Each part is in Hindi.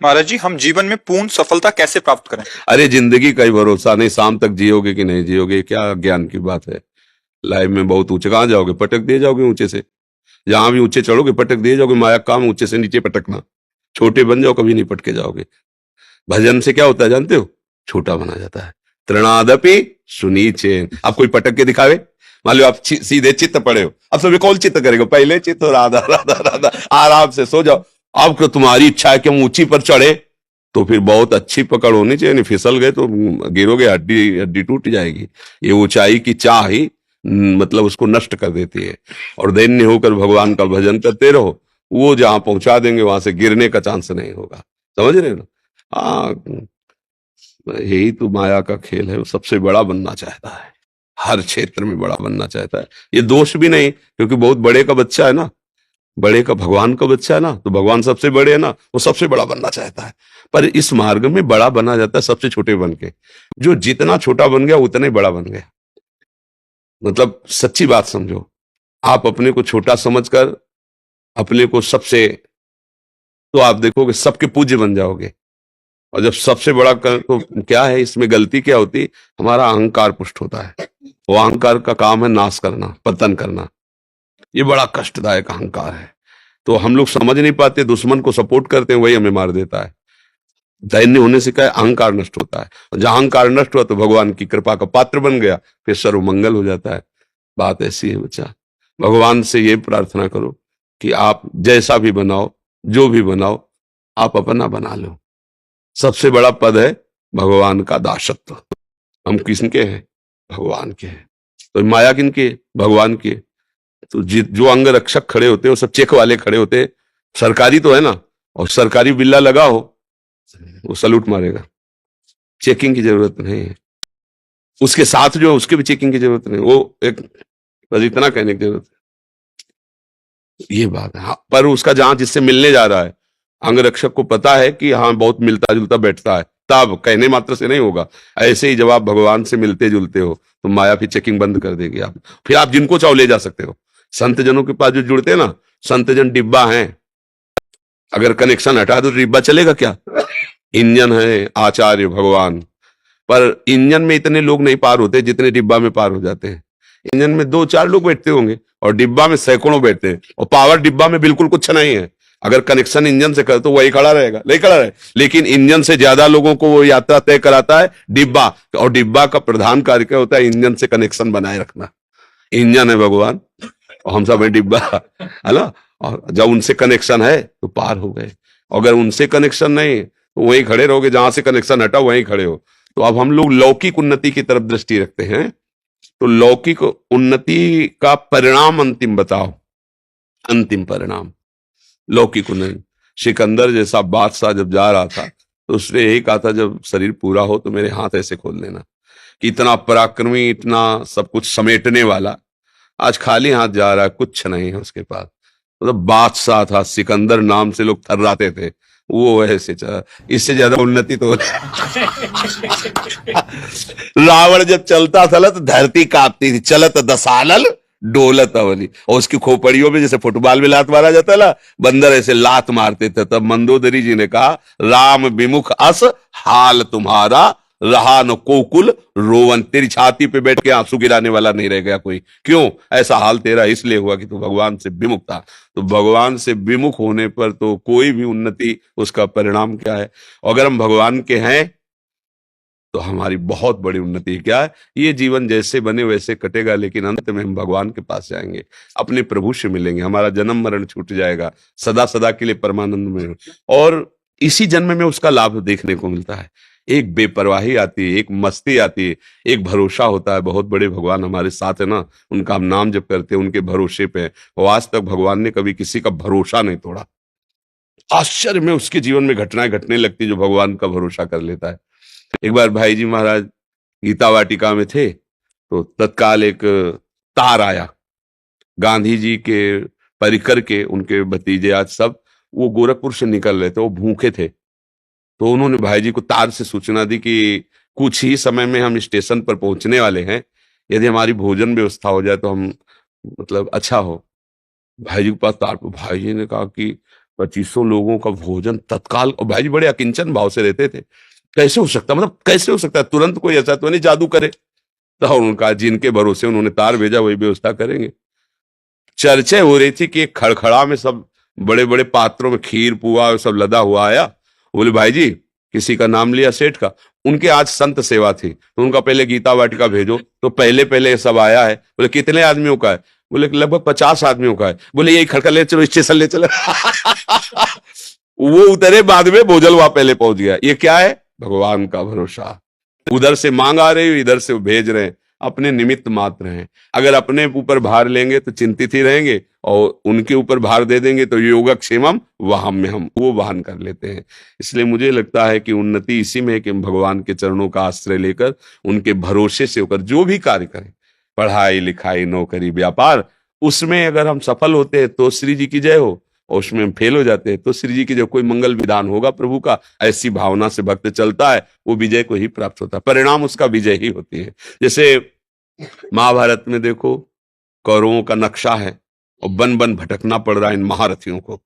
महाराज जी, हम जीवन में पूर्ण सफलता कैसे प्राप्त करें? अरे जिंदगी का ही भरोसा नहीं, शाम तक जियोगे कि नहीं जियोगे, क्या ज्ञान की बात है। लाइफ में बहुत ऊंचे कहाँ जाओगे, पटक दिए जाओगे ऊंचे से। जहां भी ऊंचे चढ़ोगे पटक दिए जाओगे। माया का काम ऊंचे से नीचे पटकना। छोटे बन जाओ, कभी नहीं पटके जाओगे। भजन से क्या होता है जानते हो? छोटा बना जाता है। तृणादपि सुनीचेन। अब कोई पटक के दिखावे, मान लो आप सीधे चित्त पड़े हो, अब सब कौन चित्त करेगा? पहले चित्त हो राधा राधा राधा, आराम से सो जाओ। अब तो तुम्हारी इच्छा है कि हम ऊंची पर चढ़े, तो फिर बहुत अच्छी पकड़ होनी चाहिए, नहीं फिसल गए तो गिरोगे, हड्डी हड्डी टूट जाएगी। ये ऊंचाई की चाह ही मतलब उसको नष्ट कर देती है। और दैन्य होकर भगवान का भजन करते रहो, वो जहां पहुंचा देंगे वहां से गिरने का चांस नहीं होगा। समझ रहे हो ना? हाँ, यही तो माया का खेल है। वो सबसे बड़ा बनना चाहता है, हर क्षेत्र में बड़ा बनना चाहता है। ये दोष भी नहीं, क्योंकि बहुत बड़े का बच्चा है ना, बड़े का भगवान का बच्चा है ना, तो भगवान सबसे बड़े है ना, वो सबसे बड़ा बनना चाहता है। पर इस मार्ग में बड़ा बना जाता है सबसे छोटे बन के। जो जितना छोटा बन गया उतना ही बड़ा बन गया। मतलब सच्ची बात समझो, आप अपने को छोटा समझकर अपने को सबसे, तो आप देखोगे सबके पूज्य बन जाओगे। और जब सबसे बड़ा कर, तो क्या है इसमें गलती क्या होती? हमारा अहंकार पुष्ट होता है। वो अहंकार का काम है नाश करना, पतन करना। ये बड़ा कष्टदायक अहंकार है। तो हम लोग समझ नहीं पाते, दुश्मन को सपोर्ट करते हैं, वही हमें मार देता है। दैन्य होने से क्या है? अहंकार नष्ट होता है। और जहां अहंकार नष्ट हुआ तो भगवान की कृपा का पात्र बन गया, फिर सर्वमंगल हो जाता है। बात ऐसी है बच्चा। भगवान से ये प्रार्थना करो कि आप जैसा भी बनाओ, जो भी बनाओ, आप अपना बना लो। सबसे बड़ा पद है भगवान का दासत्व। हम किसके हैं? भगवान के हैं। तो माया किनके? भगवान के। तो जो अंग रक्षक खड़े होते हैं वो सब चेक वाले खड़े होते हैं। सरकारी तो है ना, और सरकारी बिल्ला लगा हो, वो सलूट मारेगा। चेकिंग की जरूरत नहीं है। उसके साथ जो है उसके भी चेकिंग की जरूरत नहीं। वो एक, बस इतना कहने की जरूरत है। ये बात है। हाँ, पर उसका जहां जिससे मिलने जा रहा है, अंग रक्षक को पता है कि हाँ बहुत मिलता जुलता बैठता है, तब कहने मात्र से नहीं होगा। ऐसे ही जब आप भगवान से मिलते जुलते हो तो माया फिर चेकिंग बंद कर देगी। आप फिर आप जिनको चाहो ले जा सकते हो। संत जनों के पास जो जुड़ते हैं ना, संत जन डिब्बा हैं, अगर कनेक्शन हटा दो तो डिब्बा चलेगा क्या? इंजन है आचार्य भगवान। पर इंजन में इतने लोग नहीं पार होते जितने डिब्बा में पार हो जाते हैं। इंजन में 2-4 लोग बैठते होंगे और डिब्बा में सैकड़ों बैठते हैं, और पावर डिब्बा में बिल्कुल कुछ नहीं है। अगर कनेक्शन इंजन से कर तो वही खड़ा रहेगा, नहीं खड़ा रहे, लेकिन इंजन से ज्यादा लोगों को वो यात्रा तय कराता है डिब्बा। और डिब्बा का प्रधान कार्य क्या होता है? इंजन से कनेक्शन बनाए रखना। इंजन है भगवान और हम सब है डिब्बा, है ना। और जब उनसे कनेक्शन है तो पार हो गए। अगर उनसे कनेक्शन नहीं तो वहीं खड़े रहोगे, जहां से कनेक्शन हटा वहीं खड़े हो। तो अब हम लोग लौकिक उन्नति की तरफ दृष्टि रखते हैं। तो लौकिक उन्नति का परिणाम अंतिम बताओ। अंतिम परिणाम लौकिक उन्नति। सिकंदर जैसा बादशाह जब जा रहा था तो उसने यही कहा था, जब शरीर पूरा हो तो मेरे हाथ ऐसे खोल लेना। कि इतना पराक्रमी, इतना सब कुछ समेटने वाला, आज खाली हाथ जा रहा है, कुछ नहीं है उसके पास। मतलब बादशाह था, सिकंदर नाम से लोग थर्राते थे। वो ऐसे चला, इससे ज्यादा उन्नति तो रावण जब चलता था तो धरती कांपती थी। चलत दसानल डोलत अवली। और उसकी खोपड़ियों में जैसे फुटबॉल में लात मारा जाता है ना, बंदर ऐसे लात मारते थे। तब मंदोदरी जी ने कहा, राम विमुख अस हाल तुम्हारा, रहा न कोकुल रोवन। तेरी छाती पे बैठ के आंसू गिराने वाला नहीं रह गया कोई। क्यों ऐसा हाल तेरा? इसलिए हुआ कि तू भगवान से विमुख था। तो भगवान से विमुख होने पर तो कोई भी उन्नति, उसका परिणाम क्या है? अगर हम भगवान के हैं तो हमारी बहुत बड़ी उन्नति है। क्या है? ये जीवन जैसे बने वैसे कटेगा, लेकिन अंत में हम भगवान के पास जाएंगे, अपने प्रभु से मिलेंगे, हमारा जन्म मरण छूट जाएगा, सदा सदा के लिए परमानंद में। और इसी जन्म में उसका लाभ देखने को मिलता है। एक बेपरवाही आती है, एक मस्ती आती है, एक भरोसा होता है। बहुत बड़े भगवान हमारे साथ है ना, उनका हम नाम जब करते हैं, उनके भरोसे पे है। और आज तक भगवान ने कभी किसी का भरोसा नहीं तोड़ा। आश्चर्य में उसके जीवन में घटनाएं घटने लगती जो भगवान का भरोसा कर लेता है। एक बार भाई जी महाराज गीता वाटिका में थे, तो तत्काल एक तार आया। गांधी जी के परिकर के उनके भतीजे आज सब वो गोरखपुर से निकल रहे थे, वो भूखे थे। तो उन्होंने भाई जी को तार से सूचना दी कि कुछ ही समय में हम स्टेशन पर पहुंचने वाले हैं, यदि हमारी भोजन व्यवस्था हो जाए तो हम मतलब अच्छा हो। भाई जी के पास तार, भाई जी ने कहा कि 2500 लोगों का भोजन तत्काल, और भाई जी बड़े अकिंचन भाव से रहते थे। कैसे हो सकता, मतलब कैसे हो सकता है, तुरंत कोई ऐसा तो नहीं जादू करे। तो उनका जिनके भरोसे उन्होंने तार भेजा वही व्यवस्था करेंगे। चर्चा हो रही थी कि एक खड़खड़ा में सब बड़े बड़े पात्रों में खीर पुआ सब लदा हुआ आया। बोले भाई जी, किसी का नाम लिया सेठ का, उनके आज संत सेवा थी तो उनका पहले गीता वाटिका भेजो। तो पहले पहले सब आया है। बोले कितने आदमियों का है? बोले लगभग 50 आदमियों का है। बोले यही खड़खड़ ले चलो, स्टेशन ले चलो। वो उतरे बाद में, भोजल वहां पहले पहुंच गया। ये क्या है? भगवान का भरोसा। उधर से मांग आ रही हो, इधर से वो भेज रहे हैं, अपने निमित्त मात्र हैं। अगर अपने ऊपर भार लेंगे तो चिंतित ही रहेंगे, और उनके ऊपर भार दे देंगे तो योगक्षेमम वहाम में हम वो वहन कर लेते हैं। इसलिए मुझे लगता है कि उन्नति इसी में है कि हम भगवान के चरणों का आश्रय लेकर उनके भरोसे से होकर जो भी कार्य करें, पढ़ाई लिखाई नौकरी व्यापार, उसमें अगर हम सफल होते हैं तो श्री जी की जय हो, और उसमें हम फेल हो जाते हैं तो श्री जी की जब कोई मंगल विधान होगा प्रभु का, ऐसी भावना से भक्त चलता है, वो विजय को ही प्राप्त होता है, परिणाम उसका विजय ही होती है। जैसे महाभारत में देखो, कौरवों का नक्शा है और बन बन भटकना पड़ रहा है इन महारथियों को।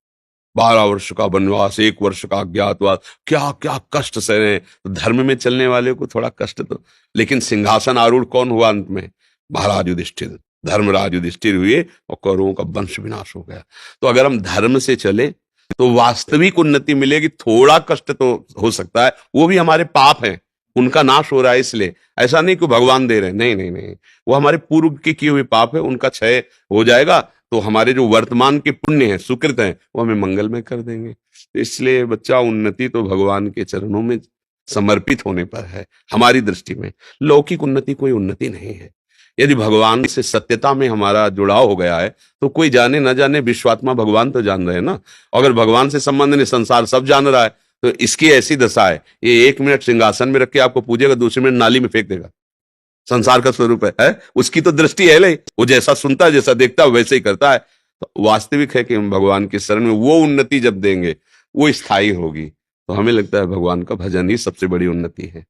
12 वर्ष का वनवास, 1 वर्ष का अज्ञातवास, क्या क्या कष्ट सह रहे हैं। तो धर्म में चलने वाले को थोड़ा कष्ट तो, लेकिन सिंहासन आरूढ़ कौन हुआ अंत में? महाराज युधिष्ठिर, धर्मराज युधिष्ठिर हुए और कौरवों का वंश विनाश हो गया। तो अगर हम धर्म से चले तो वास्तविक उन्नति मिलेगी। थोड़ा कष्ट तो हो सकता है, वो भी हमारे पाप हैं, उनका नाश हो रहा है इसलिए। ऐसा नहीं कि भगवान दे रहे हैं, नहीं नहीं नहीं, वो हमारे पूर्व के किए हुए पाप है, उनका क्षय हो जाएगा तो हमारे जो वर्तमान के पुण्य हैं, सुकृत हैं, वो हमें मंगलमय कर देंगे। तो इसलिए बच्चा, उन्नति तो भगवान के चरणों में समर्पित होने पर है। हमारी दृष्टि में लौकिक उन्नति कोई उन्नति नहीं है। यदि भगवान से सत्यता में हमारा जुड़ाव हो गया है तो कोई जाने न जाने, विश्वात्मा भगवान तो जान रहे हैं ना। अगर भगवान से संबंध नहीं, संसार सब जान रहा है, तो इसकी ऐसी दशा है, ये 1 मिनट सिंहासन में रख के आपको पूजेगा, दूसरे मिनट नाली में फेंक देगा। संसार का स्वरूप है? उसकी तो दृष्टि है नहीं, वो जैसा सुनता है, जैसा देखता है, वैसे ही करता है। तो वास्तविक है कि हम भगवान के शरण में वो उन्नति जब देंगे वो स्थायी होगी। तो हमें लगता है भगवान का भजन ही सबसे बड़ी उन्नति है।